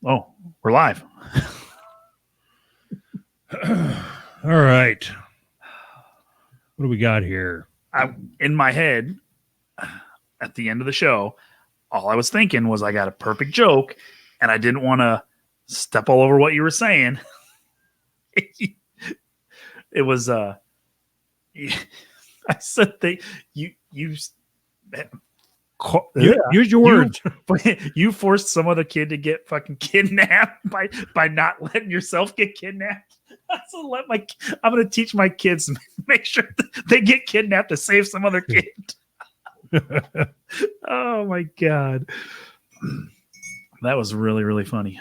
Oh, we're live. All right. What do we got here? In my head, at the end of the show, all I was thinking was I got a perfect joke, and I didn't want to step all over what you were saying. It was I said you Use your words. You forced some other kid to get fucking kidnapped by not letting yourself get kidnapped. So I'm gonna teach my kids to make sure they get kidnapped to save some other kid. Oh my god, that was really, really funny.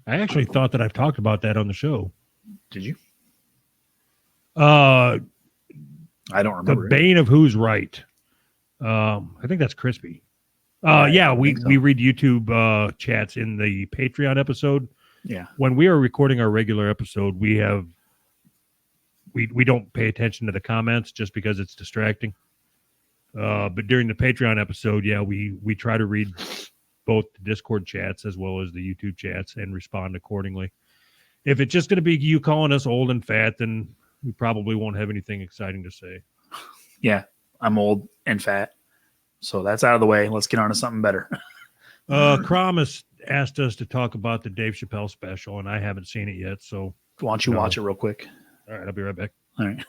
I actually thought that I've talked about that on the show. Did you? I don't remember. The bane of who's right. I think that's Crispy. Yeah, we read YouTube chats in the Patreon episode. Yeah. When we are recording our regular episode, we don't pay attention to the comments just because it's distracting. But during the Patreon episode, yeah, we try to read both the Discord chats as well as the YouTube chats and respond accordingly. If it's just going to be you calling us old and fat, then we probably won't have anything exciting to say. Yeah, I'm old and fat. So that's out of the way. Let's get on to something better. Crom has asked us to talk about the Dave Chappelle special, and I haven't seen it yet. So why don't you watch it real quick? All right, I'll be right back. All right.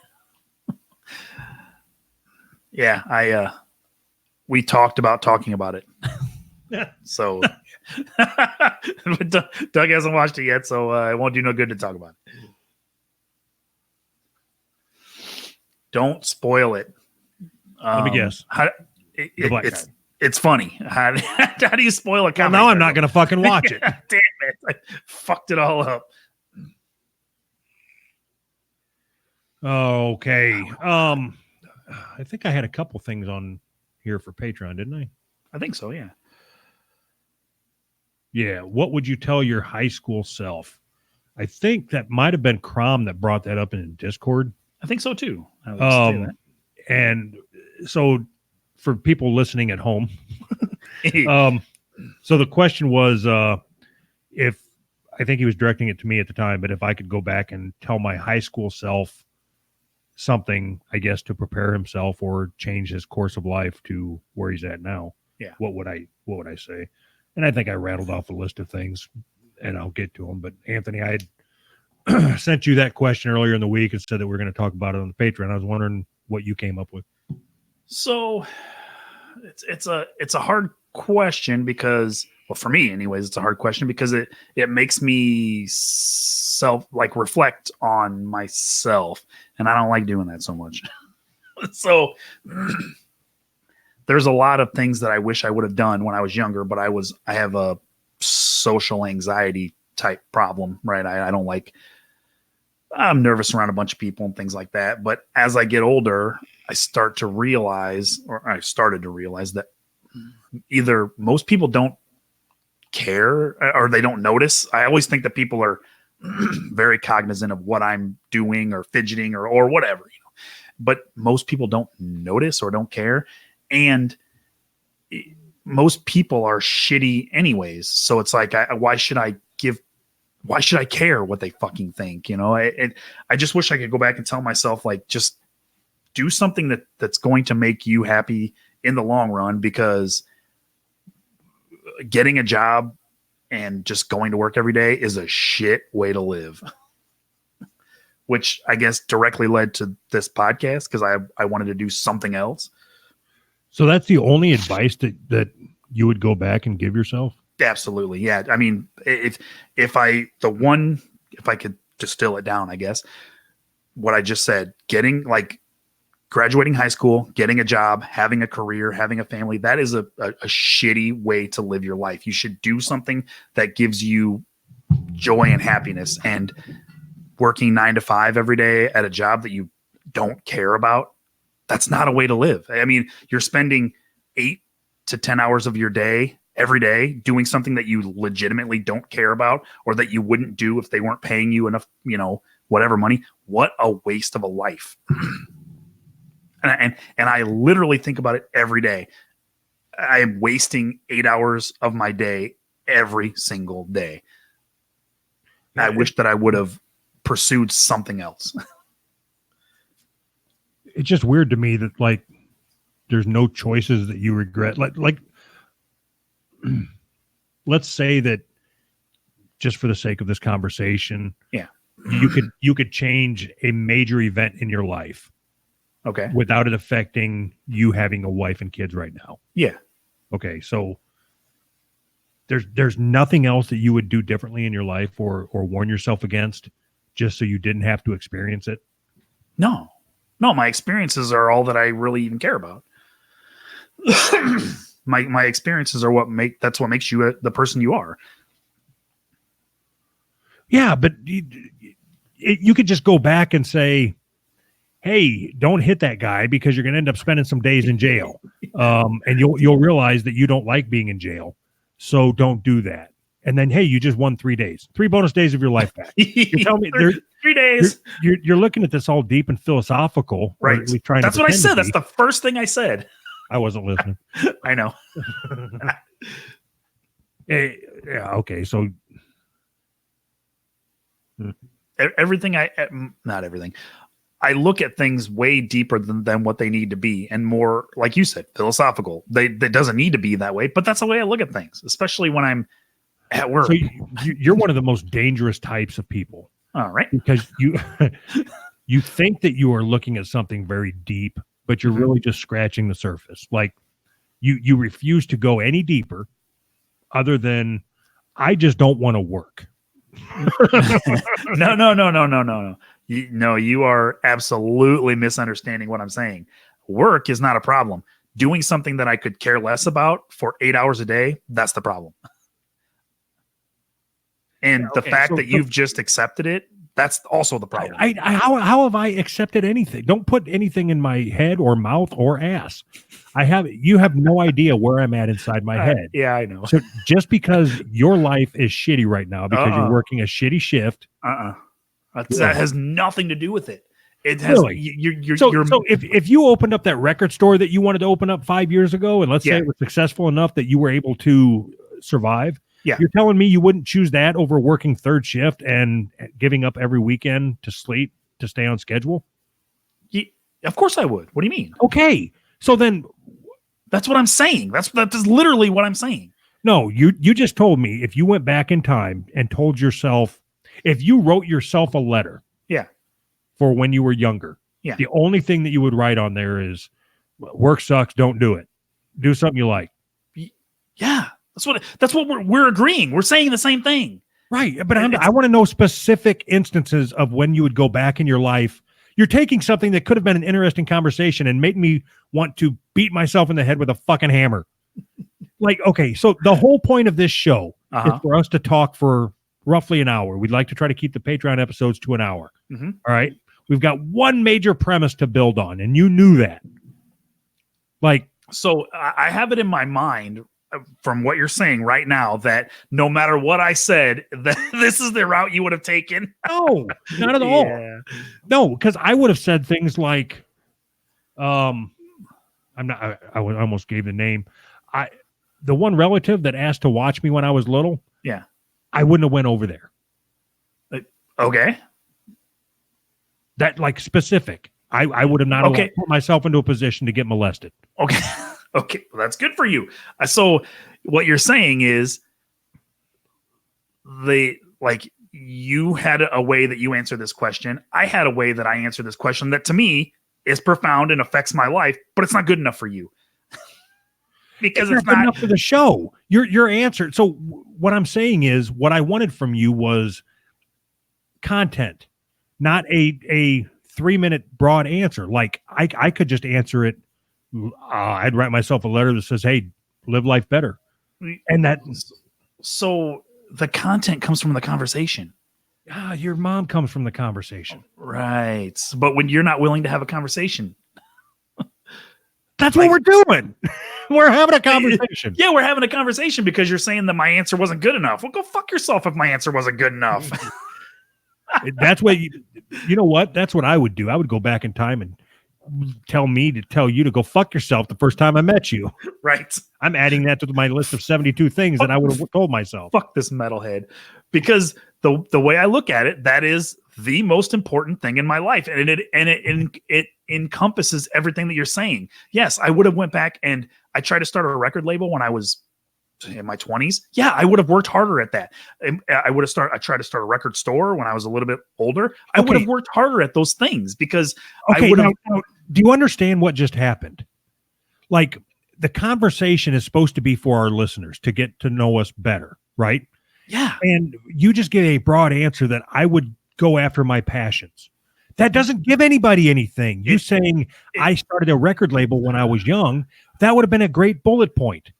Yeah, we talked about talking about it. So Doug hasn't watched it yet, so it won't do no good to talk about it. Don't spoil it. Let me guess. It's funny. How do you spoil a comedy? Well, now I'm not going to fucking watch it. Damn it. I fucked it all up. Okay. I think I had a couple things on here for Patreon, didn't I? I think so, yeah. Yeah. What would you tell your high school self? I think that might have been Crom that brought that up in Discord. I think so too. And so for people listening at home, so the question was, if I think he was directing it to me at the time, but if I could go back and tell my high school self something, I guess, to prepare himself or change his course of life to where he's at now, yeah, what would I say? And I think I rattled off a list of things, and I'll get to them. But Anthony, I had sent you that question earlier in the week and said that we're going to talk about it on the Patreon. I was wondering what you came up with. So it's a hard question because, well, for me anyways, it's a hard question because it makes me reflect on myself, and I don't like doing that so much. So there's a lot of things that I wish I would have done when I was younger, but I have a social anxiety type problem, right? I'm nervous around a bunch of people and things like that. But as I get older, I started to realize that either most people don't care or they don't notice. I always think that people are very cognizant of what I'm doing or fidgeting or whatever, but most people don't notice or don't care. And most people are shitty anyways. So it's like, why should I care what they fucking think? I just wish I could go back and tell myself, like, just do something that's going to make you happy in the long run, because getting a job and just going to work every day is a shit way to live. Which I guess directly led to this podcast because I wanted to do something else. So that's the only advice that you would go back and give yourself? Absolutely. Yeah. I mean, if I could distill it down, I guess what I just said, graduating high school, getting a job, having a career, having a family, that is a shitty way to live your life. You should do something that gives you joy and happiness, and working 9 to 5 every day at a job that you don't care about, that's not a way to live. I mean, you're spending 8 to 10 hours of your day every day doing something that you legitimately don't care about, or that you wouldn't do if they weren't paying you enough, whatever money. What a waste of a life. And I literally think about it every day. I am wasting 8 hours of my day every single day. I wish that I would have pursued something else. It's just weird to me that like there's no choices that you regret. Like let's say that just for the sake of this conversation, you could change a major event in your life. Okay. Without it affecting you having a wife and kids right now. Yeah. Okay. So there's nothing else that you would do differently in your life or warn yourself against just so you didn't have to experience it. No, my experiences are all that I really even care about. my experiences are that's what makes you the person you are. Yeah. But you could just go back and say, hey, don't hit that guy because you're going to end up spending some days in jail. And you'll realize that you don't like being in jail. So don't do that. And then, hey, you just won 3 days, 3 bonus days of your life back. You're telling me 3 days. You're looking at this all deep and philosophical. Right. That's what I said. That's the first thing I said. I wasn't listening. I know. Yeah. Okay. So everything not everything. I look at things way deeper than what they need to be, and more, like you said, philosophical. That doesn't need to be that way, but that's the way I look at things, especially when I'm at work. So you're one of the most dangerous types of people. All right. Because you think that you are looking at something very deep, but you're really just scratching the surface. Like you refuse to go any deeper other than I just don't want to work. No. You are absolutely misunderstanding what I'm saying. Work is not a problem. Doing something that I could care less about for 8 hours a day, that's the problem. And the fact that you've just accepted it, that's also the problem. How have I accepted anything? Don't put anything in my head or mouth or ass. You have no idea where I'm at inside my head. Yeah, I know. So just because your life is shitty right now because you're working a shitty shift. That has nothing to do with it. It has. Really? So if you opened up that record store that you wanted to open up 5 years ago, and let's say it was successful enough that you were able to survive, you're telling me you wouldn't choose that over working third shift and giving up every weekend to sleep to stay on schedule? Of course I would. What do you mean? Okay, so then that's what I'm saying. That is literally what I'm saying. No, you just told me if you went back in time and told yourself, if you wrote yourself a letter, for when you were younger, the only thing that you would write on there is work sucks, don't do it. Do something you like. Yeah, that's what we're agreeing. We're saying the same thing, right? But I want to know specific instances of when you would go back in your life. You're taking something that could have been an interesting conversation and make me want to beat myself in the head with a fucking hammer. Like, okay, so the whole point of this show is for us to talk for roughly an hour. We'd like to try to keep the Patreon episodes to an hour. Mm-hmm. All right. We've got one major premise to build on, and you knew that. Like, so I have it in my mind from what you're saying right now that no matter what I said, that this is the route you would have taken. No, not at all. No, because I would have said things like, I almost gave the name. The one relative that asked to watch me when I was little. Yeah. I wouldn't have went over there. Okay. That like specific. I would have not put myself into a position to get molested. Okay. Okay. Well, that's good for you. So what you're saying is you had a way that you answer this question. I had a way that I answer this question that to me is profound and affects my life, but it's not good enough for you. Because it's not good enough for the show. Your answer. So what I'm saying is what I wanted from you was content, not a 3-minute broad answer. Like I could just answer it. I'd write myself a letter that says, "Hey, live life better." And that. So the content comes from the conversation. Your mom comes from the conversation. Right. But when you're not willing to have a conversation. That's what we're doing. We're having a conversation. Yeah, we're having a conversation because you're saying that my answer wasn't good enough. Well, go fuck yourself if my answer wasn't good enough. That's what you know what? That's what I would do. I would go back in time and tell me to tell you to go fuck yourself the first time I met you. Right. I'm adding that to my list of 72 things that I would have told myself. Fuck this metalhead. Because the way I look at it, that is the most important thing in my life. And it encompasses everything that you're saying. Yes, I would have went back and I tried to start a record label when I was in my 20s. Yeah, I would have worked harder at that. I tried to start a record store when I was a little bit older. I would have worked harder at those things because I would have. Now, do you understand what just happened? Like, the conversation is supposed to be for our listeners to get to know us better, right? Yeah. And you just get a broad answer that I would go after my passions. That doesn't give anybody anything. You saying I started a record label when I was young, that would have been a great bullet point.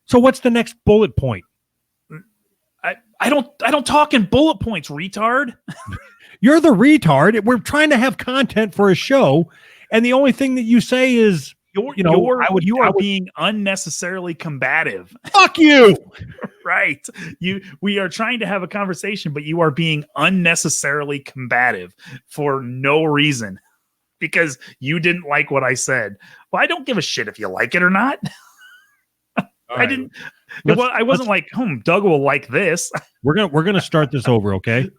So what's the next bullet point? I don't talk in bullet points, retard. You're the retard. We're trying to have content for a show, and the only thing that you say is, you are being unnecessarily combative. Fuck you. Right. We are trying to have a conversation, but you are being unnecessarily combative for no reason because you didn't like what I said. Well, I don't give a shit if you like it or not. I didn't. I wasn't like, Doug will like this. We're gonna start this over, okay?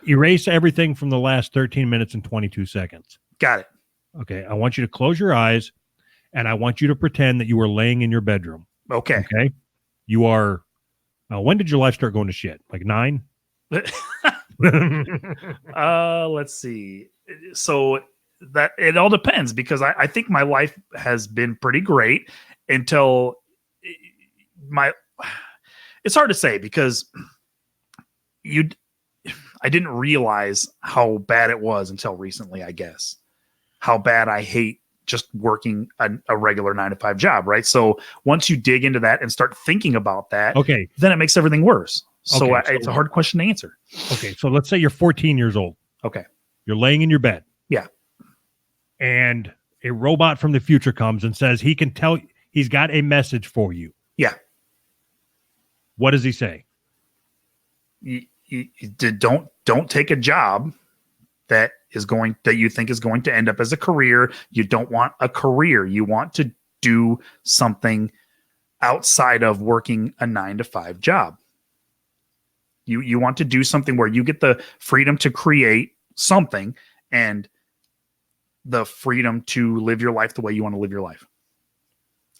Erase everything from the last 13 minutes and 22 seconds. Got it. Okay. I want you to close your eyes, and I want you to pretend that you were laying in your bedroom. Okay. Okay. You are. When did your life start going to shit? Like 9? Let's see. So that it all depends because I think my life has been pretty great until it's hard to say because I didn't realize how bad it was until recently, I guess. How bad I hate just working a regular 9-to-5 job, right? So once you dig into that and start thinking about that, okay, then it makes everything worse. So it's a hard question to answer. Okay, so let's say you're 14 years old. Okay. You're laying in your bed. Yeah. And a robot from the future comes and says he's got a message for you. Yeah. What does he say? Don't take a job that you think is going to end up as a career. You don't want a career. You want to do something outside of working a 9-to-5 job. You want to do something where you get the freedom to create something and the freedom to live your life the way you want to live your life.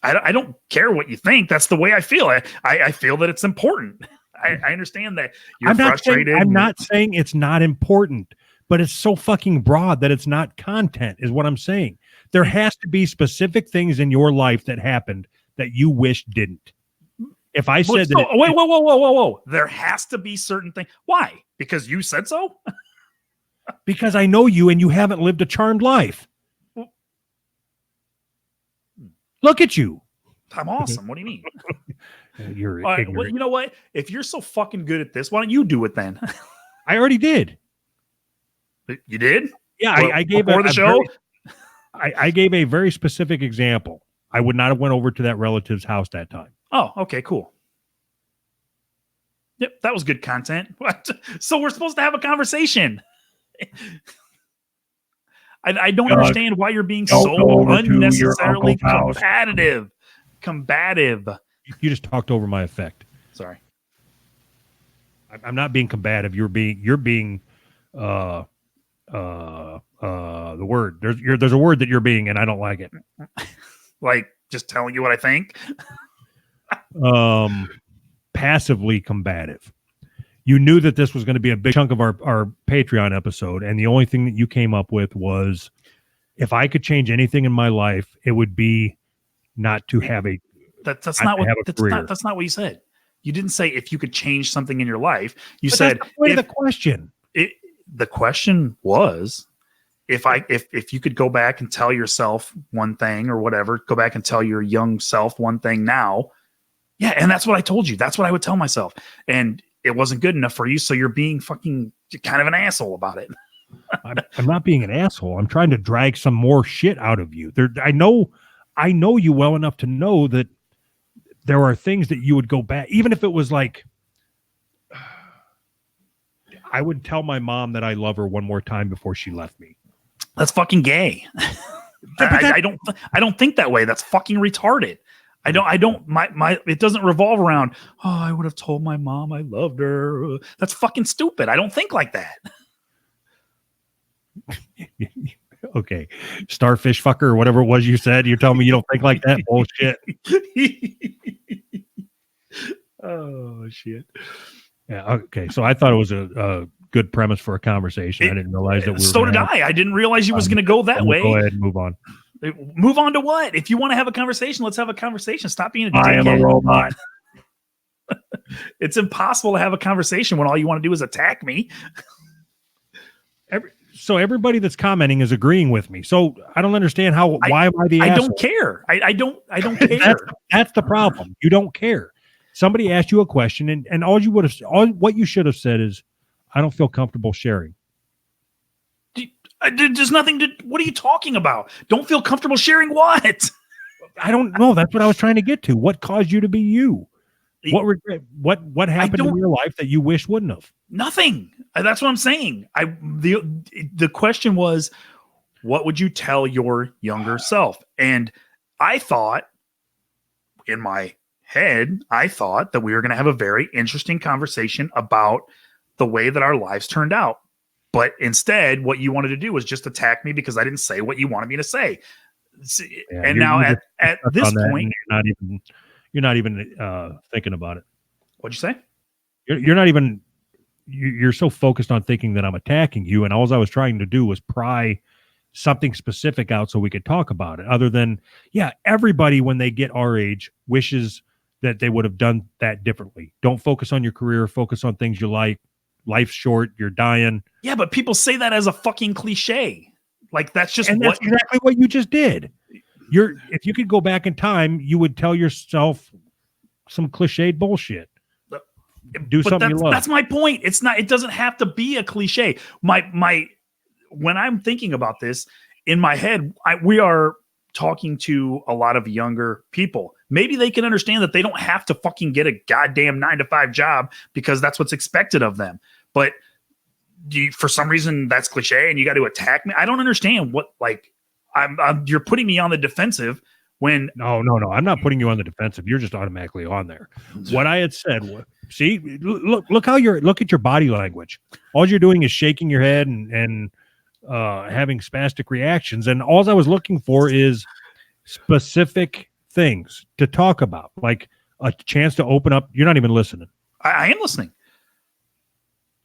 I don't care what you think. That's the way I feel. I feel that it's important. I understand that you're frustrated. I'm not saying it's not important, but it's so fucking broad that it's not content is what I'm saying. There has to be specific things in your life that happened that you wish didn't. If I said that... Whoa. There has to be certain things. Why? Because you said so? Because I know you and you haven't lived a charmed life. Look at you. I'm awesome. What do you mean? You're ignorant. Well, you know what? If you're so fucking good at this, why don't you do it then? I already did. You did? Yeah, I gave before the show. I gave a very specific example. I would not have went over to that relative's house that time. Oh, okay, cool. Yep, that was good content. What? So we're supposed to have a conversation. I don't understand why you're being so unnecessarily combative. You just talked over my effect. Sorry. I'm not being combative. You're being the word. There's a word that you're being, and I don't like it. Like just telling you what I think. Passively combative. You knew that this was going to be a big chunk of our Patreon episode, and the only thing that you came up with was, if I could change anything in my life, it would be not to have a. That's not what you said. You didn't say if you could change something in your life. You said the question. The question was, if you could go back and tell yourself one thing or whatever, go back and tell your young self one thing now. Yeah, and that's what I told you. That's what I would tell myself. And it wasn't good enough for you, so you're being fucking kind of an asshole about it. I'm not being an asshole. I'm trying to drag some more shit out of you. I know you well enough to know that there are things that you would go back, even if it was like, I would tell my mom that I love her one more time before she left me. That's fucking gay. I don't think that way. That's fucking retarded. It doesn't revolve around, oh, I would have told my mom I loved her. That's fucking stupid. I don't think like that. Okay. Starfish fucker or whatever it was you said. You're telling me you don't think like that? Bullshit. Oh, shit. Yeah. Okay. So I thought it was a good premise for a conversation. I didn't realize that So did I. I didn't realize you was going to go that way. Go ahead and move on. Move on to what? If you want to have a conversation, let's have a conversation. Stop being a dickhead. I am a robot. It's impossible to have a conversation when all you want to do is attack me. So everybody that's commenting is agreeing with me. So I don't understand why am I the asshole? I don't care. I don't care. That's the problem. You don't care. Somebody asked you a question and all what you should have said is, I don't feel comfortable sharing. There's nothing to. What are you talking about? Don't feel comfortable sharing what? I don't know. That's what I was trying to get to. What caused you to be you? What regret? What happened in your life that you wish wouldn't have? Nothing. That's what I'm saying. The question was, what would you tell your younger self? And I thought, in my head, that we were going to have a very interesting conversation about the way that our lives turned out. But instead, what you wanted to do was just attack me because I didn't say what you wanted me to say. Yeah, and now at this point, you're not even thinking about it. What'd you say? You're not even. You're so focused on thinking that I'm attacking you, and all I was trying to do was pry something specific out so we could talk about it. Other than, yeah, everybody when they get our age wishes that they would have done that differently. Don't focus on your career. Focus on things you like. Life's short. You're dying. Yeah, but people say that as a fucking cliche. Like that's just that's exactly what you just did. If you could go back in time, you would tell yourself some cliched bullshit. Do something you love. That's my point. It's not. It doesn't have to be a cliche. When I'm thinking about this in my head, we are talking to a lot of younger people. Maybe they can understand that they don't have to fucking get a goddamn 9-to-5 job because that's what's expected of them. But for some reason that's cliche and you got to attack me. I don't understand what you're putting me on the defensive when no, I'm not putting you on the defensive. You're just automatically on there. What I had said was, see, look at your body language. All you're doing is shaking your head and having spastic reactions. And all I was looking for is specific things to talk about, like a chance to open up. You're not even listening. I am listening.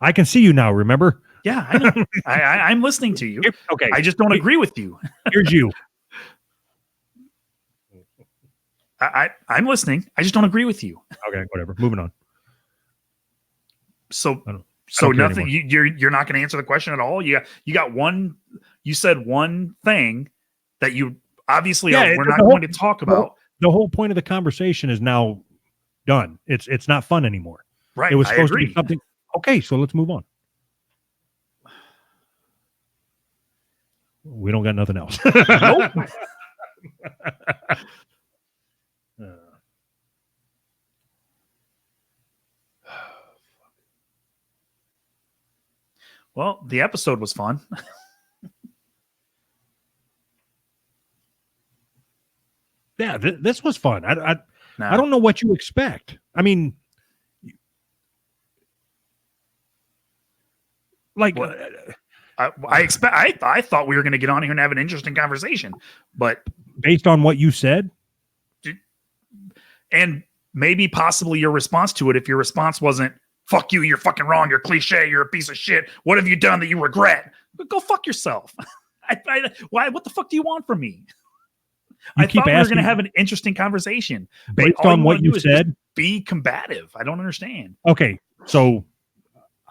I can see you now, remember? Yeah, I know. I'm listening to you. Okay. I just don't agree with you. Here's you. I'm listening. I just don't agree with you. Okay, whatever. Moving on. So nothing. You're not going to answer the question at all. You got one. You said one thing that you obviously we're not going to talk about. The whole point of the conversation is now done. It's not fun anymore. Right. It was supposed to be something. Okay, so let's move on. We don't got nothing else. Nope. Well, the episode was fun. Yeah, this was fun. I don't know what you expect. I mean, like, I thought we were going to get on here and have an interesting conversation, but based on what you said, and maybe possibly your response to it, if your response wasn't "fuck you, you're fucking wrong, you're cliche, you're a piece of shit. What have you done that you regret?" Go fuck yourself. Why? What the fuck do you want from me? I thought we were going to have an interesting conversation based on what you said. Be combative. I don't understand. Okay, so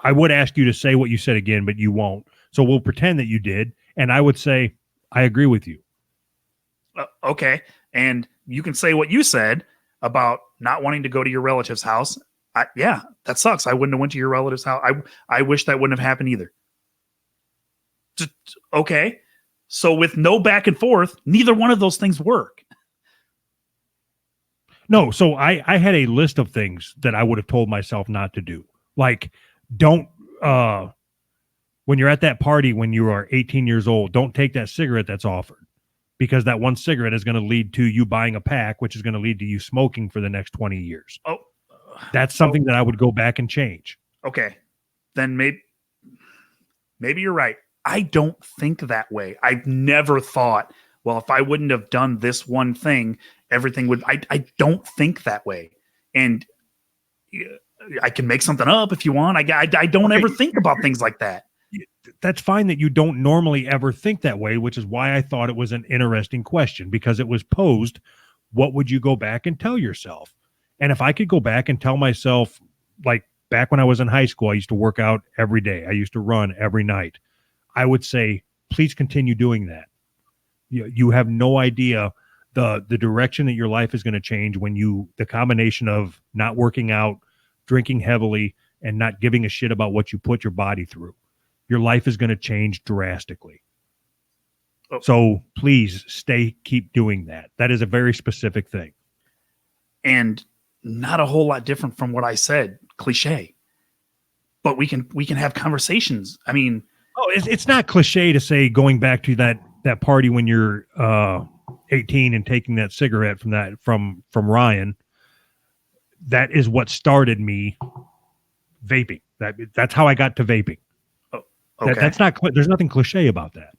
I would ask you to say what you said again, but you won't. So we'll pretend that you did, and I would say I agree with you. Okay, and you can say what you said about not wanting to go to your relative's house. Yeah, that sucks. I wouldn't have went to your relative's house. I wish that wouldn't have happened either. Okay. So with no back and forth, neither one of those things work. No, so I had a list of things that I would have told myself not to do. Like, don't, when you're at that party when you are 18 years old, don't take that cigarette that's offered because that one cigarette is going to lead to you buying a pack, which is going to lead to you smoking for the next 20 years. Oh, that's something that I would go back and change. Okay. Then maybe you're right. I don't think that way. I've never thought, well, if I wouldn't have done this one thing, everything would. I don't think that way. And I can make something up if you want. I don't ever think about things like that. That's fine that you don't normally ever think that way, which is why I thought it was an interesting question, because it was posed, what would you go back and tell yourself? And if I could go back and tell myself, like back when I was in high school, I used to work out every day. I used to run every night. I would say, please continue doing that. You have no idea the direction that your life is going to change when the combination of not working out, drinking heavily, and not giving a shit about what you put your body through. Your life is going to change drastically. Oh. So please keep doing that. That is a very specific thing. And not a whole lot different from what I said, cliche. But we can have conversations. I mean, it's not cliche to say going back to that party when you're 18 and taking that cigarette from Ryan. That is what started me vaping. That's how I got to vaping. Oh, okay. That's not. There's nothing cliche about that.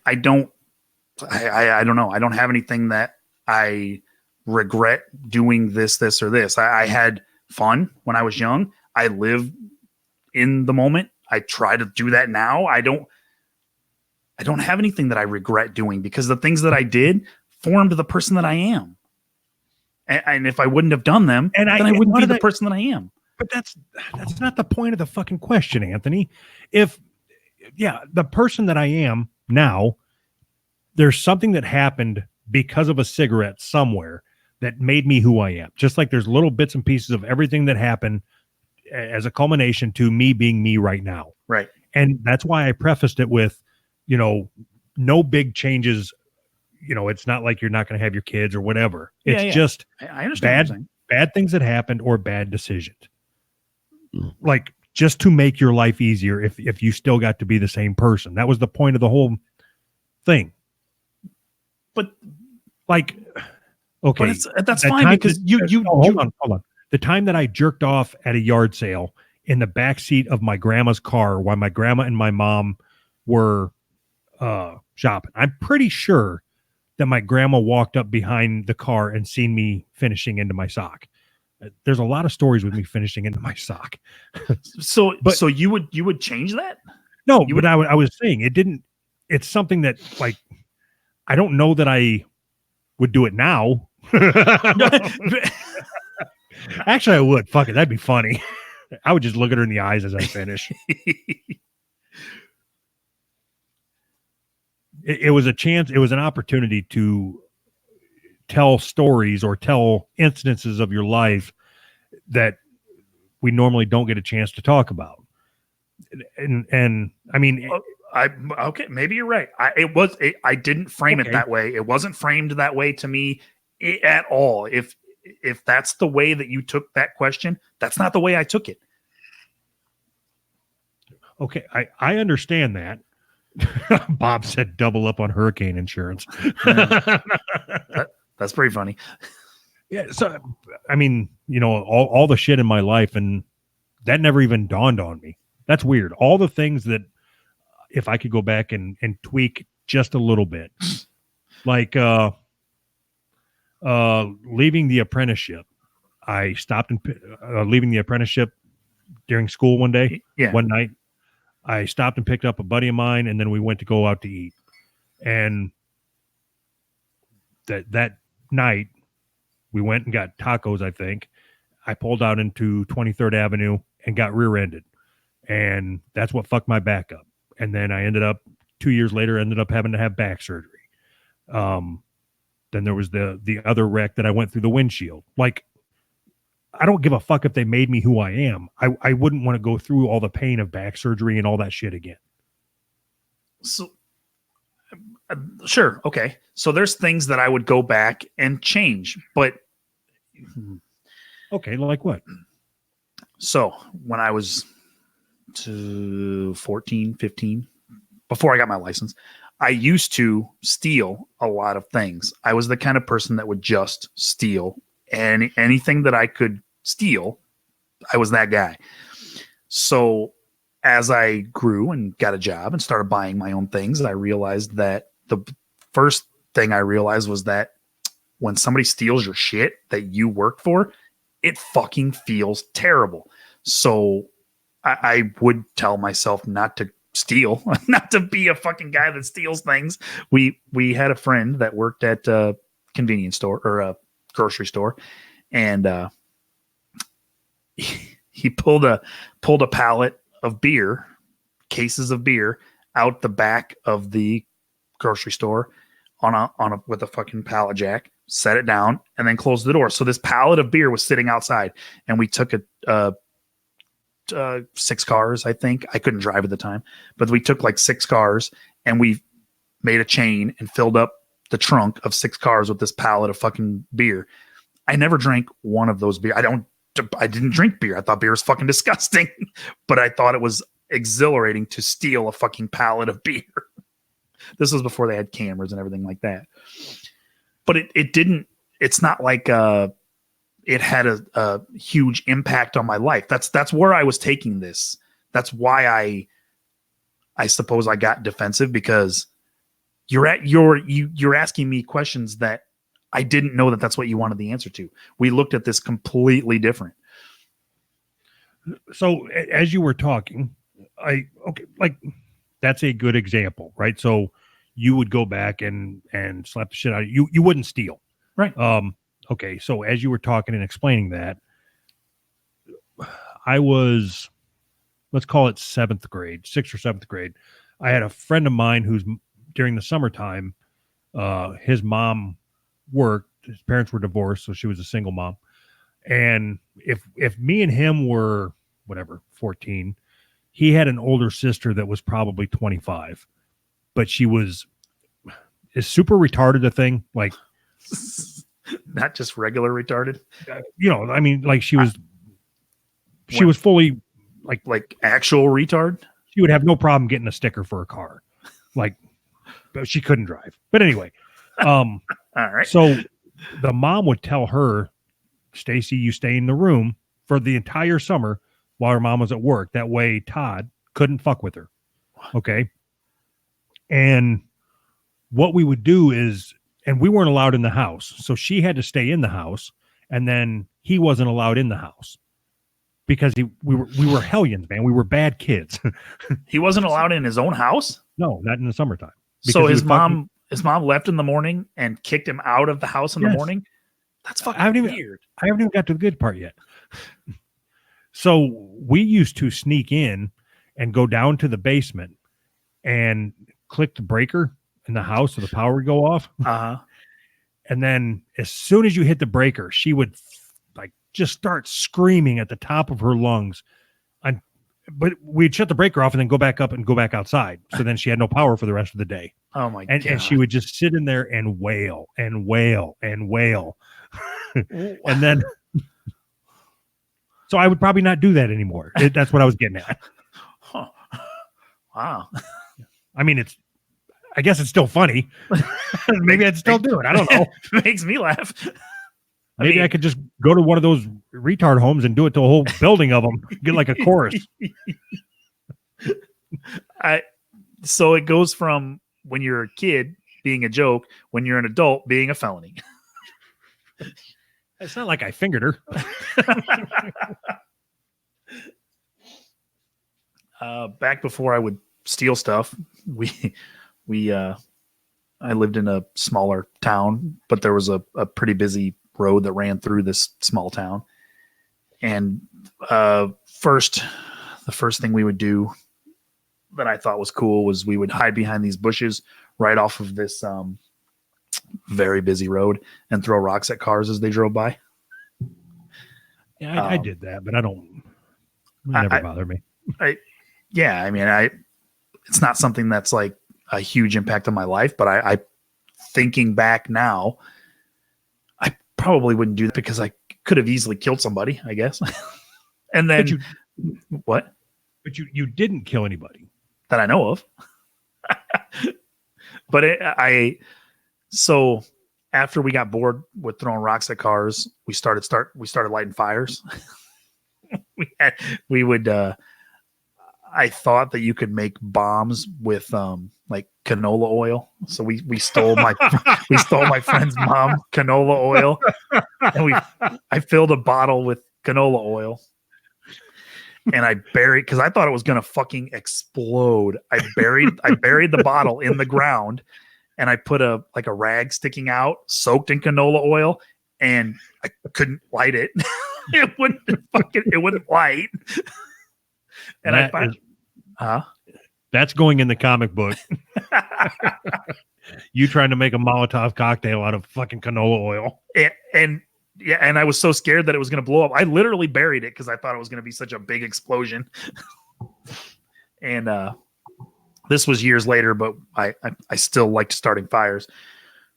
I don't know. I don't have anything that I regret doing this or this. I had fun when I was young. I live in the moment. I try to do that now. I don't have anything that I regret doing, because the things that I did formed the person that I am. And if I wouldn't have done them, then I wouldn't be the person that I am. But that's not the point of the fucking question, Anthony. The person that I am now, there's something that happened because of a cigarette somewhere that made me who I am. Just like there's little bits and pieces of everything that happened as a culmination to me being me right now. Right. And that's why I prefaced it with, no big changes. It's not like you're not going to have your kids or whatever. It's just I understand bad things that happened or bad decisions. Like, just to make your life easier if you still got to be the same person. That was the point of the whole thing. But like, okay, but that's fine, because hold on. The time that I jerked off at a yard sale in the back seat of my grandma's car while my grandma and my mom were shopping, I'm pretty sure that my grandma walked up behind the car and seen me finishing into my sock. There's a lot of stories with me finishing into my sock. So you would change that? No, but I was saying it didn't. It's something that, like, I don't know that I would do it now. Actually, I would. Fuck it. That'd be funny. I would just look at her in the eyes as I finish. It was a chance. It was an opportunity to tell stories or tell incidences of your life that we normally don't get a chance to talk about. And I mean, okay, maybe you're right. I didn't frame it that way. It wasn't framed that way to me at all. If that's the way that you took that question, that's not the way I took it. Okay, I understand that. Bob said double up on hurricane insurance. That's pretty funny. Yeah, so I mean, all the shit in my life, and that never even dawned on me. That's weird. All the things that, if I could go back and tweak just a little bit, like leaving the apprenticeship. I stopped leaving the apprenticeship during school one day. Yeah. One night, I stopped and picked up a buddy of mine, and then we went to go out to eat. And that night, we went and got tacos, I think. I pulled out into 23rd Avenue and got rear-ended. And that's what fucked my back up. And then I 2 years later, having to have back surgery. Then there was the other wreck that I went through the windshield. Like, I don't give a fuck if they made me who I am. I wouldn't want to go through all the pain of back surgery and all that shit again. So, sure. Okay. So there's things that I would go back and change, but okay. Like what? So when I was 14, 15, before I got my license, I used to steal a lot of things. I was the kind of person that would just steal anything that I could steal. I was that guy. So as I grew and got a job and started buying my own things, I realized that the first thing I realized was that when somebody steals your shit that you worked for, it fucking feels terrible. So I would tell myself not to steal, not to be a fucking guy that steals things. We had a friend that worked at a convenience store or a grocery store, and he pulled a pallet of beer, cases of beer, out the back of the grocery store on a with a fucking pallet jack, set it down, and then closed the door. So this pallet of beer was sitting outside, and we took 6 cars, I think. I couldn't drive at the time, but we took like 6 cars and we made a chain and filled up the trunk of 6 cars with this pallet of fucking beer. I never drank one of those beer. I didn't drink beer. I thought beer was fucking disgusting, but I thought it was exhilarating to steal a fucking pallet of beer. This was before they had cameras and everything like that. But it's not like it had a huge impact on my life. That's where I was taking this. That's why I suppose I got defensive, because you're asking me questions that I didn't know that that's what you wanted the answer to. We looked at this completely different. So as you were talking, that's a good example, right? So you would go back and slap the shit out of you. You wouldn't steal. Right. Okay. So as you were talking and explaining that, I was, let's call it 6th or 7th grade. I had a friend of mine who's during the summertime, his mom worked, his parents were divorced, so she was a single mom. And if me and him were whatever 14, he had an older sister that was probably 25, but she was super retarded, a thing like not just regular retarded. I mean, like she was fully like actual retard. She would have no problem getting a sticker for a car, but she couldn't drive. But anyway, all right. So the mom would tell her, Stacy, you stay in the room for the entire summer while her mom was at work. That way Todd couldn't fuck with her. Okay. And what we would do is, and we weren't allowed in the house. So she had to stay in the house, and then he wasn't allowed in the house because we were hellions, man. We were bad kids. He wasn't allowed in his own house? No, not in the summertime. So his mom left in the morning and kicked him out of the house in the morning? That's fucking weird. I haven't even got to the good part yet. So we used to sneak in and go down to the basement and click the breaker in the house so the power would go off. Uh-huh. And then as soon as you hit the breaker, she would just start screaming at the top of her lungs. But we'd shut the breaker off and then go back up and go back outside. So then she had no power for the rest of the day. Oh my God. And she would just sit in there and wail and wail and wail. And then, so I would probably not do that anymore. That's what I was getting at. Huh. Wow. I mean, I guess it's still funny. Maybe I'd still do it. I don't know. Makes me laugh. Maybe I could just go to one of those retard homes and do it to a whole building of them. Get like a chorus. So it goes from when you're a kid being a joke, when you're an adult being a felony. It's not like I fingered her. Back before I would steal stuff, I lived in a smaller town, but there was a pretty busy road that ran through this small town. And the first thing we would do that I thought was cool was we would hide behind these bushes right off of this very busy road and throw rocks at cars as they drove by. Yeah, I did that, but it never bothered me. It's not something that's like a huge impact on my life, but I thinking back now, I probably wouldn't do that because I could have easily killed somebody, I guess. And then what? But you didn't kill anybody that I know of. But so after we got bored with throwing rocks at cars, we started lighting fires. we would I thought that you could make bombs with like canola oil. So we stole my friend's mom canola oil, and I filled a bottle with canola oil, and I buried, because I thought it was gonna fucking explode. I buried the bottle in the ground, and I put a rag sticking out, soaked in canola oil, and I couldn't light it. It wouldn't light. And that's going in the comic book. You trying to make a Molotov cocktail out of fucking canola oil. And I was so scared that it was going to blow up. I literally buried it because I thought it was going to be such a big explosion. And this was years later, but I still liked starting fires.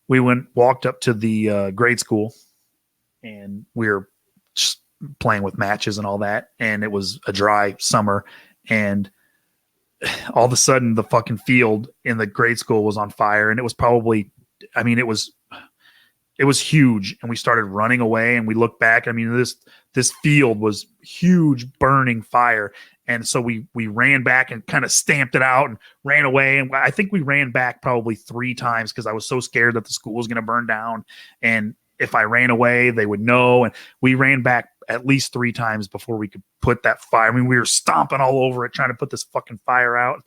We walked up to the grade school, and we were just playing with matches and all that. And it was a dry summer, and all of a sudden the fucking field in the grade school was on fire. And it was probably, I mean, it was huge. And we started running away, and we looked back. I mean, this field was huge, burning fire. And so we ran back and kind of stamped it out and ran away. And I think we ran back probably 3 times because I was so scared that the school was going to burn down. And if I ran away, they would know. And we ran back at least 3 times before we could put that fire. I mean, we were stomping all over it, trying to put this fucking fire out.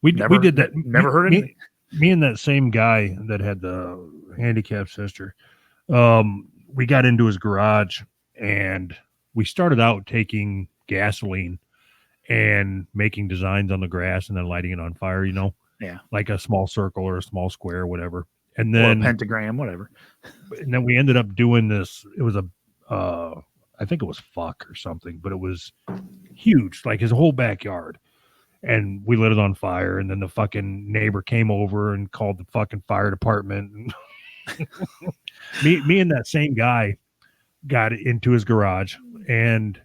We did that. Never heard anything. Me and that same guy that had the handicapped sister, we got into his garage, and we started out taking gasoline and making designs on the grass and then lighting it on fire, Yeah. Like a small circle or a small square or whatever. And then or a pentagram, whatever. And then we ended up doing this. It was I think it was fuck or something, but it was huge, like his whole backyard. And we lit it on fire, and then the fucking neighbor came over and called the fucking fire department. me and that same guy got into his garage, and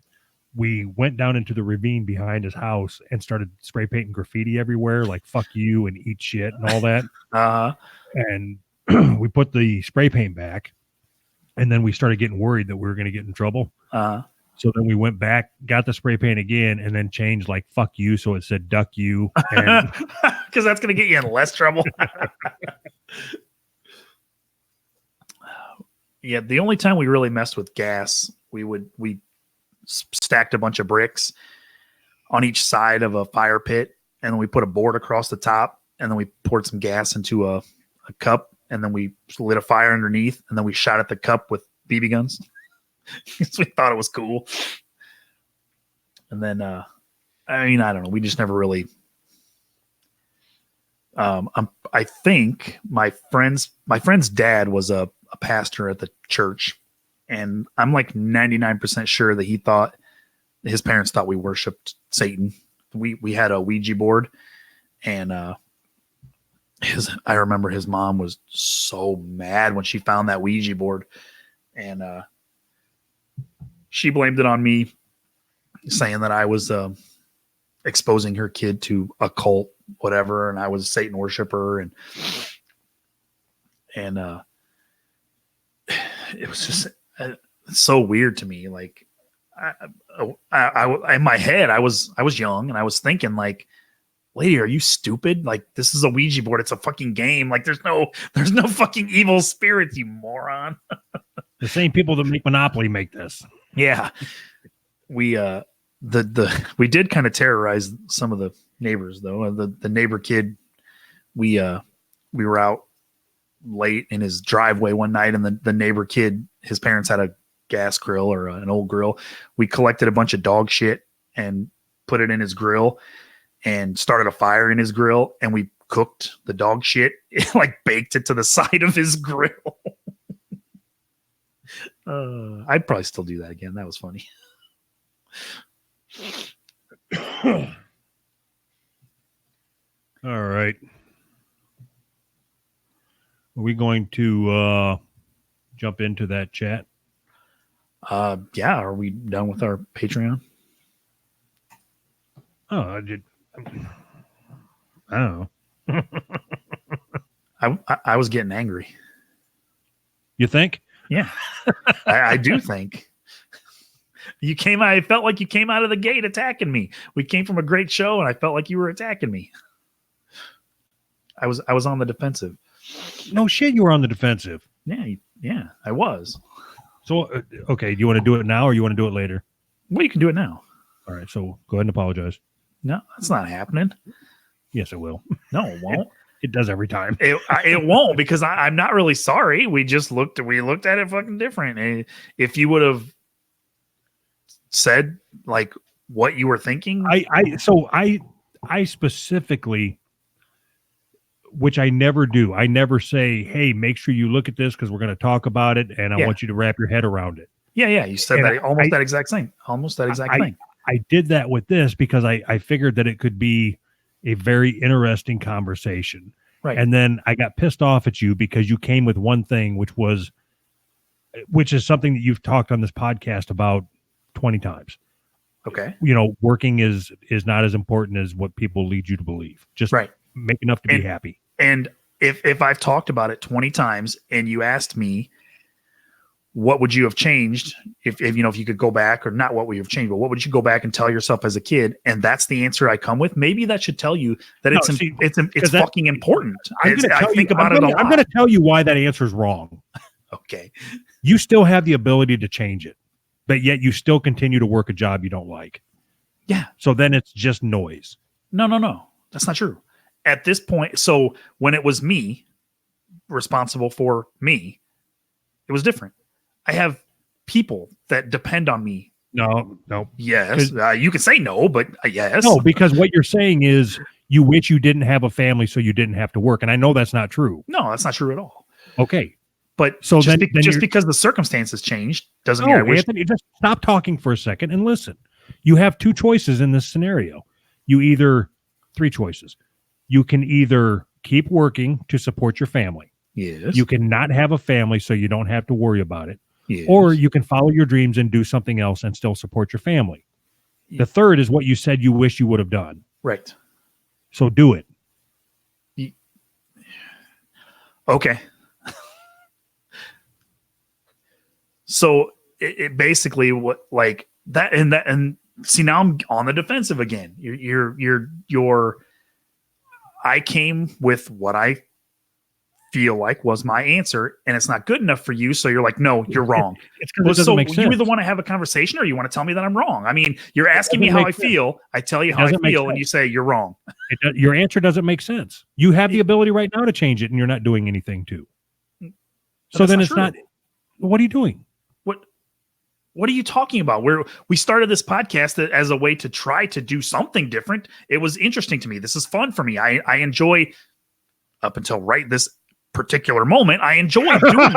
we went down into the ravine behind his house and started spray painting graffiti everywhere, like "fuck you" and "eat shit" and all that. And we put the spray paint back, and then we started getting worried that we were going to get in trouble. So then we went back, got the spray paint again, and then changed like "fuck you," so it said "duck you," because that's going to get you in less trouble. Yeah, the only time we really messed with gas, we stacked a bunch of bricks on each side of a fire pit, and then we put a board across the top, and then we poured some gas into a cup, and then we lit a fire underneath, and then we shot at the cup with BB guns. So we thought it was cool. And then I mean, I don't know, we just never really I think my friend's dad was a pastor at the church, and I'm like 99% sure that he thought his parents thought we worshiped Satan. We had a Ouija board, and I remember his mom was so mad when she found that Ouija board, and she blamed it on me, saying that I was exposing her kid to a cult, whatever, and I was a Satan worshiper, and it was just so weird to me. Like, I in my head, I was young, and I was thinking, like, lady, are you stupid? Like, this is a Ouija board. It's a fucking game. Like, there's no fucking evil spirits, you moron. The same people that make Monopoly make this. Yeah. We we did kind of terrorize some of the neighbors, though. The neighbor kid, we were out late in his driveway one night, and the neighbor kid, his parents had a gas grill or an old grill. We collected a bunch of dog shit and put it in his grill and started a fire in his grill, and we cooked the dog shit, like baked it to the side of his grill. I'd probably still do that again. That was funny. All right. Are we going to jump into that chat? Yeah. Are we done with our Patreon? Oh, I don't know. I was getting angry. You think? Yeah, I do think you came. I felt like you came out of the gate attacking me. We came from a great show, and I felt like you were attacking me. I was on the defensive. No shit, you were on the defensive. Yeah, I was. So, okay, do you want to do it now or you want to do it later? Well, you can do it now. All right, so go ahead and apologize. No, that's not happening. Yes, it will. No, it won't. It does every time. It won't, because I'm not really sorry. We looked at it fucking different. And if you would have said like what you were thinking, I specifically, which I never do. I never say, "Hey, make sure you look at this because we're going to talk about it, and I want you to wrap your head around it." Yeah. You said And that that exact thing. Almost that exact thing. I did that with this because I figured that it could be a very interesting conversation. Right. And then I got pissed off at you because you came with one thing, which is something that you've talked on this podcast about 20 times. Okay. Working is not as important as what people lead you to believe. Just make enough to be happy. And if I've talked about it 20 times and you asked me, what would you have changed if you could go back, or not what would you have changed, but what would you go back and tell yourself as a kid? And that's the answer I come with. Maybe that should tell you that it's fucking important. I think about it a lot. I'm going to tell you why that answer is wrong. Okay. You still have the ability to change it, but yet you still continue to work a job you don't like. Yeah. So then it's just noise. No. That's not true. At this point, so when it was me responsible for me, it was different. I have people that depend on me. No. Yes. You can say no, but yes. No, because what you're saying is you wish you didn't have a family so you didn't have to work. And I know that's not true. No, that's not true at all. Okay. But so just because the circumstances changed doesn't mean I wish. Anthony, just stop talking for a second and listen. You have two choices in this scenario. Three choices. You can either keep working to support your family. Yes. You can not have a family so you don't have to worry about it. Yes. Or you can follow your dreams and do something else and still support your family. Yes. The third is what you said you wish you would have done. Right. So do it. Okay. So it basically what like that and see, now I'm on the defensive again. You're I came with what I feel like was my answer, and it's not good enough for you. So you're like, no, you're wrong. It's because it doesn't make sense. You either want to have a conversation or you want to tell me that I'm wrong. I mean, you're asking me how I feel. I tell you how I feel, and you say you're wrong. Your answer doesn't make sense. You have the ability right now to change it, and you're not doing anything to. So then it's not. What are you doing? What are you talking about? We started this podcast as a way to try to do something different. It was interesting to me. This is fun for me. I enjoy, up until this particular moment, I enjoy doing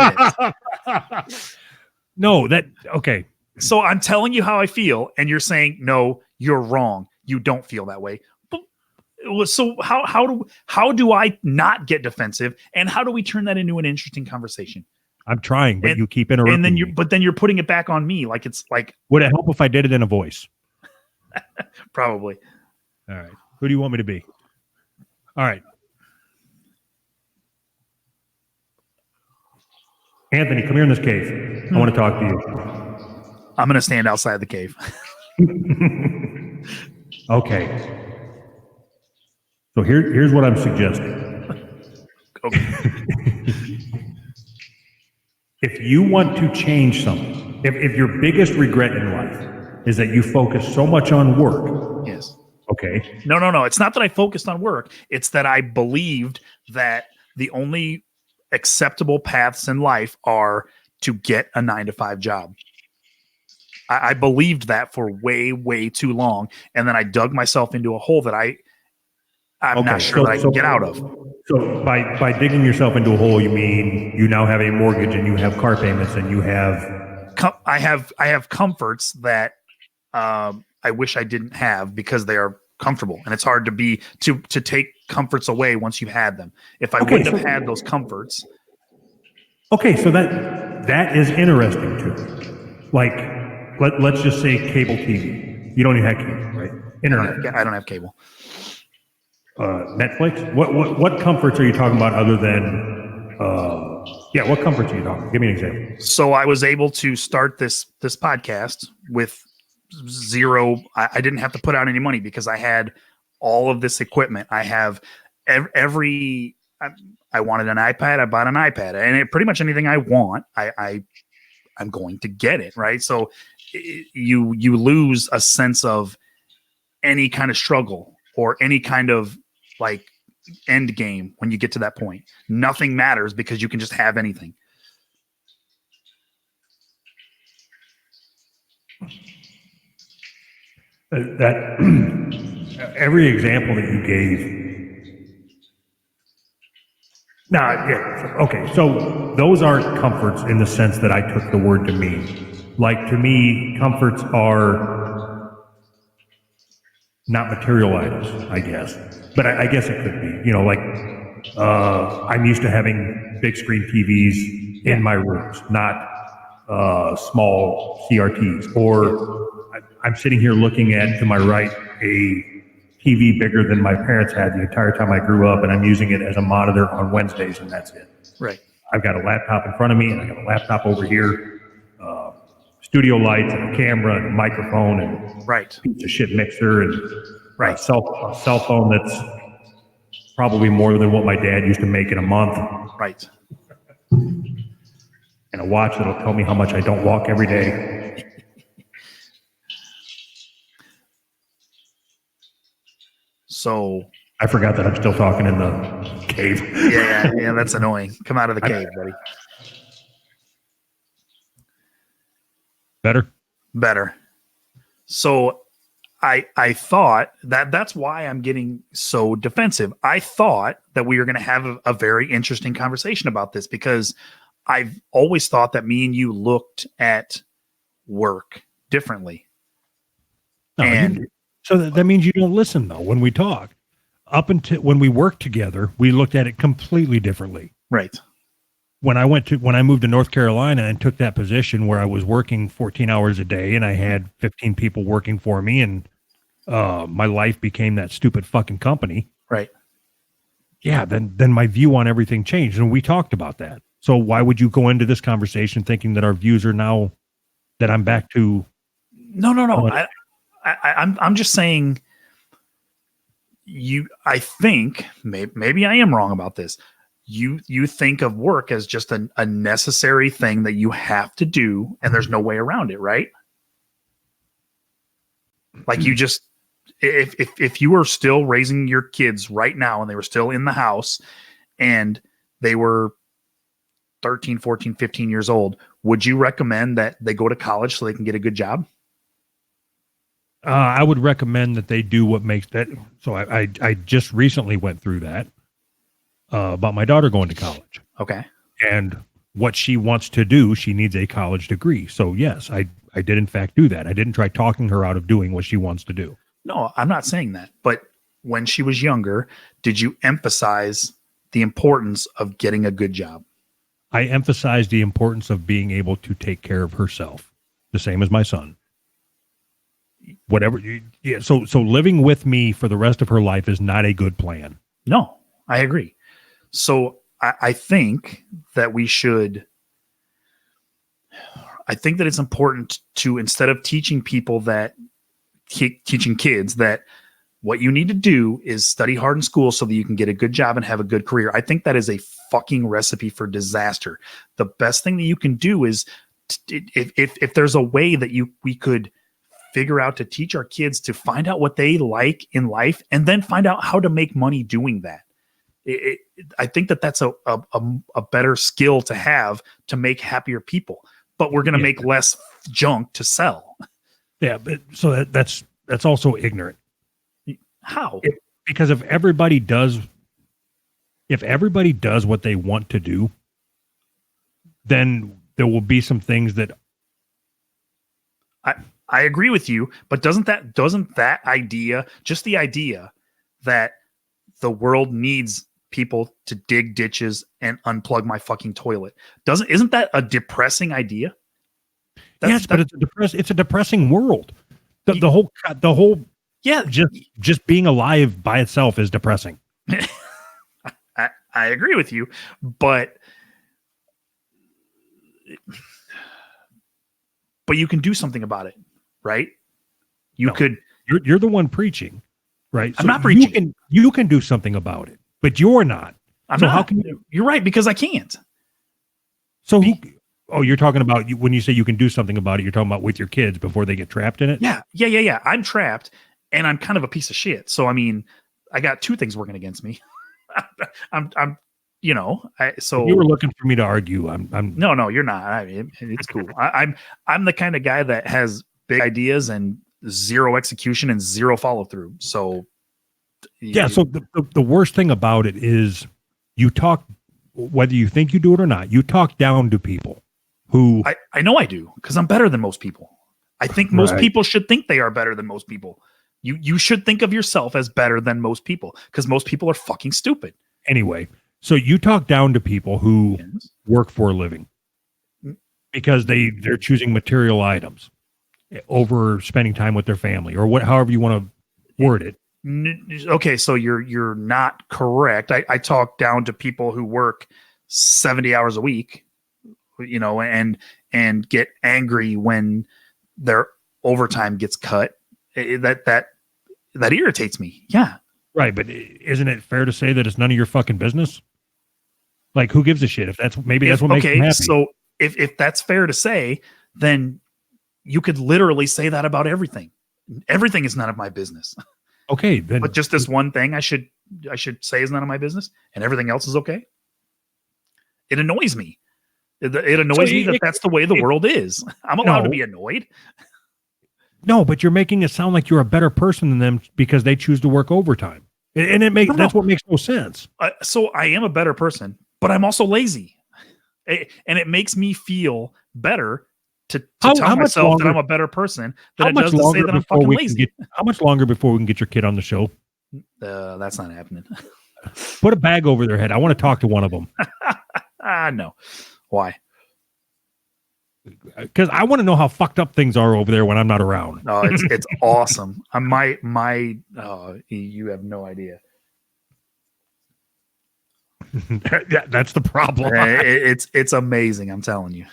it. Okay. So I'm telling you how I feel, and you're saying, no, you're wrong. You don't feel that way. So how do I not get defensive, and how do we turn that into an interesting conversation? I'm trying, but you keep interrupting. And then you're putting it back on me. Like it's like. Would it help if I did it in a voice? Probably. All right. Who do you want me to be? All right. Anthony, come here in this cave. I want to talk to you. I'm going to stand outside the cave. Okay. So here's what I'm suggesting. Okay. If you want to change something, if your biggest regret in life is that you focus so much on work. Yes. Okay. No. It's not that I focused on work. It's that I believed that the only acceptable paths in life are to get a 9-to-5 job. I believed that for way, way too long. And then I dug myself into a hole that I'm not sure that I can get out of. So by digging yourself into a hole, you mean you now have a mortgage and you have car payments and you have. I have comforts that I wish I didn't have because they are comfortable, and it's hard to take comforts away once you've had them. If I wouldn't have had those comforts. Okay, so that is interesting too. Like, let's just say cable TV. You don't even have cable, right? Internet. I don't have cable. Netflix. What comforts are you talking about other than? What comforts are you talking? Give me an example. So I was able to start this podcast with zero. I didn't have to put out any money because I had all of this equipment. I have every. I wanted an iPad. I bought an iPad, and pretty much anything I want, I'm going to get it, right? So you lose a sense of any kind of struggle or any kind of like end game when you get to that point. Nothing matters because you can just have anything. That every example that you gave. Okay. So those aren't comforts in the sense that I took the word to mean. Like, to me, comforts are not material items, I guess. But I guess it could be. I'm used to having big screen TVs in my rooms, not small CRTs. Or I'm sitting here looking at, to my right, a TV bigger than my parents had the entire time I grew up, and I'm using it as a monitor on Wednesdays, and that's it. Right. I've got a laptop in front of me, and I got a laptop over here, studio lights, and a camera, and a microphone, and right. piece of shit mixer, and right. a cell phone that's probably more than what my dad used to make in a month. Right. And a watch that'll tell me how much I don't walk every day. So I forgot that I'm still talking in the cave. Yeah, that's annoying. Come out of the cave, buddy. Better. So I thought that's why I'm getting so defensive. I thought that we were going to have a very interesting conversation about this because I've always thought that me and you looked at work differently. So that means you don't listen, though, when we talk. Up until when we worked together, we looked at it completely differently. Right. When I moved to North Carolina and took that position where I was working 14 hours a day and I had 15 people working for me, and my life became that stupid fucking company. Right. Yeah. Then my view on everything changed, and we talked about that. So why would you go into this conversation thinking that our views are now that I'm back to? No. I'm just saying. I think maybe I am wrong about this. You think of work as just a necessary thing that you have to do, and there's no way around it, right? Like, you just, if you were still raising your kids right now and they were still in the house and they were 13, 14, 15 years old, would you recommend that they go to college so they can get a good job? I would recommend that they do what makes that. So I just recently went through that about my daughter going to college. Okay. And what she wants to do, she needs a college degree. So yes, I did in fact do that. I didn't try talking her out of doing what she wants to do. No, I'm not saying that. But when she was younger, did you emphasize the importance of getting a good job? I emphasized the importance of being able to take care of herself, the same as my son. Whatever. Yeah. So living with me for the rest of her life is not a good plan. No, I agree. So I think that we should. I think that it's important to, instead of teaching kids that what you need to do is study hard in school so that you can get a good job and have a good career. I think that is a fucking recipe for disaster. The best thing that you can do is if there's a way that we could figure out to teach our kids to find out what they like in life and then find out how to make money doing that. I think that that's a better skill to have to make happier people, but we're going to make less junk to sell. Yeah. But so that's also ignorant. How? Because if everybody does what they want to do, then there will be some things that I agree with you, but doesn't that idea, just the idea that the world needs people to dig ditches and unplug my fucking toilet, isn't that a depressing idea? Yes, but it's a depressing world. The whole yeah, just being alive by itself is depressing. I agree with you, but you can do something about it, right? You could. You're the one preaching, right? I'm not preaching. You can do something about it, but you're not. How can you? You're right, because I can't. So you're talking about when you say you can do something about it, you're talking about with your kids before they get trapped in it? Yeah. I'm trapped and I'm kind of a piece of shit. So, I mean, I got two things working against me. So if you were looking for me to argue. I'm No, you're not. I mean, it's cool. I'm the kind of guy that has big ideas and zero execution and zero follow through. So, yeah. So the worst thing about it is you talk, whether you think you do it or not, you talk down to people who I know I do, because I'm better than most people. I think most people should think they are better than most people. You should think of yourself as better than most people, because most people are fucking stupid. Anyway, so you talk down to people who work for a living because they're choosing material items over spending time with their family, or however you want to word it. Okay, so you're not correct. I talk down to people who work 70 hours a week, and get angry when their overtime gets cut. That irritates me. Yeah. Right, but isn't it fair to say that it's none of your fucking business? Like, who gives a shit if that's what makes them happy? So if that's fair to say, then you could literally say that about everything. Everything is none of my business. Okay, then, but just this one thing I should say is none of my business, and everything else is okay. It annoys me. It annoys me that that's the way the world is. I'm allowed to be annoyed. No, but you're making it sound like you're a better person than them because they choose to work overtime, and that's what makes no sense. So I am a better person, but I'm also lazy, and it makes me feel better to tell myself that I'm a better person than it does to say that I'm fucking lazy. How much longer before we can get your kid on the show? That's not happening. Put a bag over their head. I want to talk to one of them. No. Why? Because I want to know how fucked up things are over there when I'm not around. No, it's awesome. You have no idea. That's the problem. It's amazing. I'm telling you.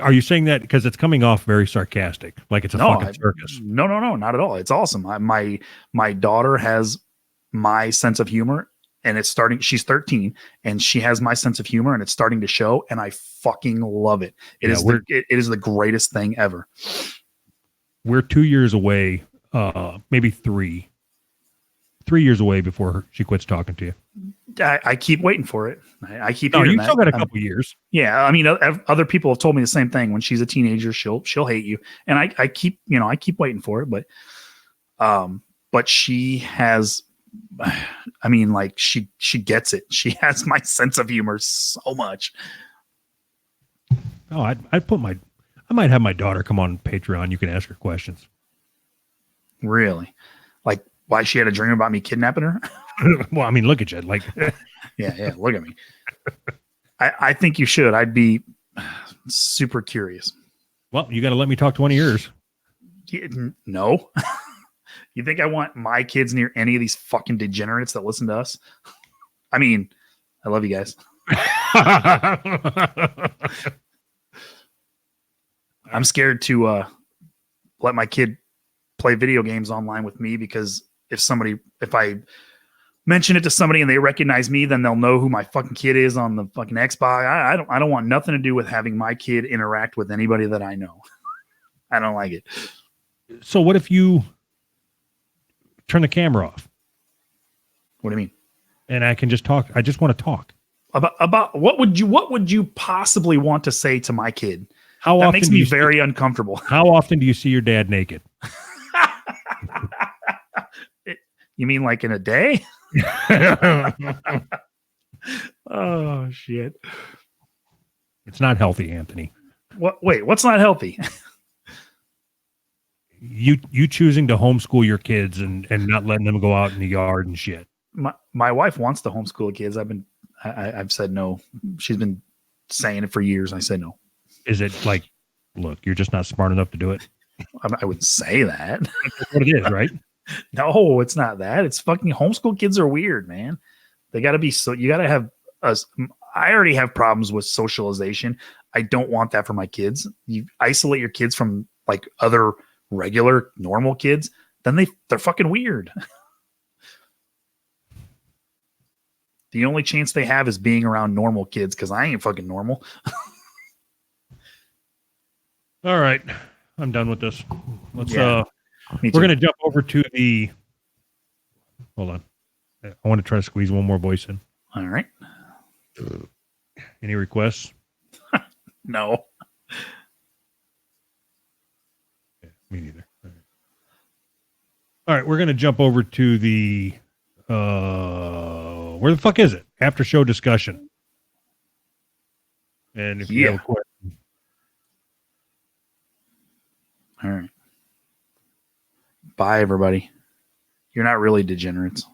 Are you saying that because it's coming off very sarcastic, like it's a fucking circus? No, not at all. It's awesome. My daughter has my sense of humor, and it's starting. She's 13, and she has my sense of humor, and it's starting to show. And I fucking love it. It is the greatest thing ever. We're 2 years away, maybe 3 years away before she quits talking to you. I keep waiting for it. I keep. No, you still got a couple years. Yeah, I mean, other people have told me the same thing. When she's a teenager, she'll hate you, and I keep waiting for it. But she has. I mean, like she gets it. She has my sense of humor so much. Oh, I might have my daughter come on Patreon. You can ask her questions. Really? Like why she had a dream about me kidnapping her? Well, I mean, look at you. Like, yeah. Look at me. I think you should. I'd be super curious. Well, you got to let me talk to one of yours. No. You think I want my kids near any of these fucking degenerates that listen to us? I mean, I love you guys. I'm scared to let my kid play video games online with me, because if I mention it to somebody and they recognize me, then they'll know who my fucking kid is on the fucking Xbox. I don't want nothing to do with having my kid interact with anybody that I know. I don't like it. So what if you turn the camera off? What do you mean? And I can just talk. I just want to talk about what would you possibly want to say to my kid? That makes me very uncomfortable. How often do you see your dad naked? You mean like in a day? Oh shit! It's not healthy, Anthony. What? Wait, what's not healthy? You choosing to homeschool your kids and not letting them go out in the yard and shit. My wife wants to homeschool kids. I've said no. She's been saying it for years. I said no. Is it like Look, you're just not smart enough to do it. I wouldn't say that. That's what it is, right? No, it's not that. It's fucking homeschool kids are weird, man. They got to be so. You got to have us. I already have problems with socialization. I don't want that for my kids. You isolate your kids from like other regular normal kids, then they're fucking weird. The only chance they have is being around normal kids because I ain't fucking normal. All right. I'm done with this. Let's Yeah, we're gonna jump over to the hold on. I want to try to squeeze one more voice in. All right. Any requests? No. Yeah, me neither. All right, we're gonna jump over to the where the fuck is it? After show discussion. And if you have a question. All right. Bye, everybody. You're not really degenerates.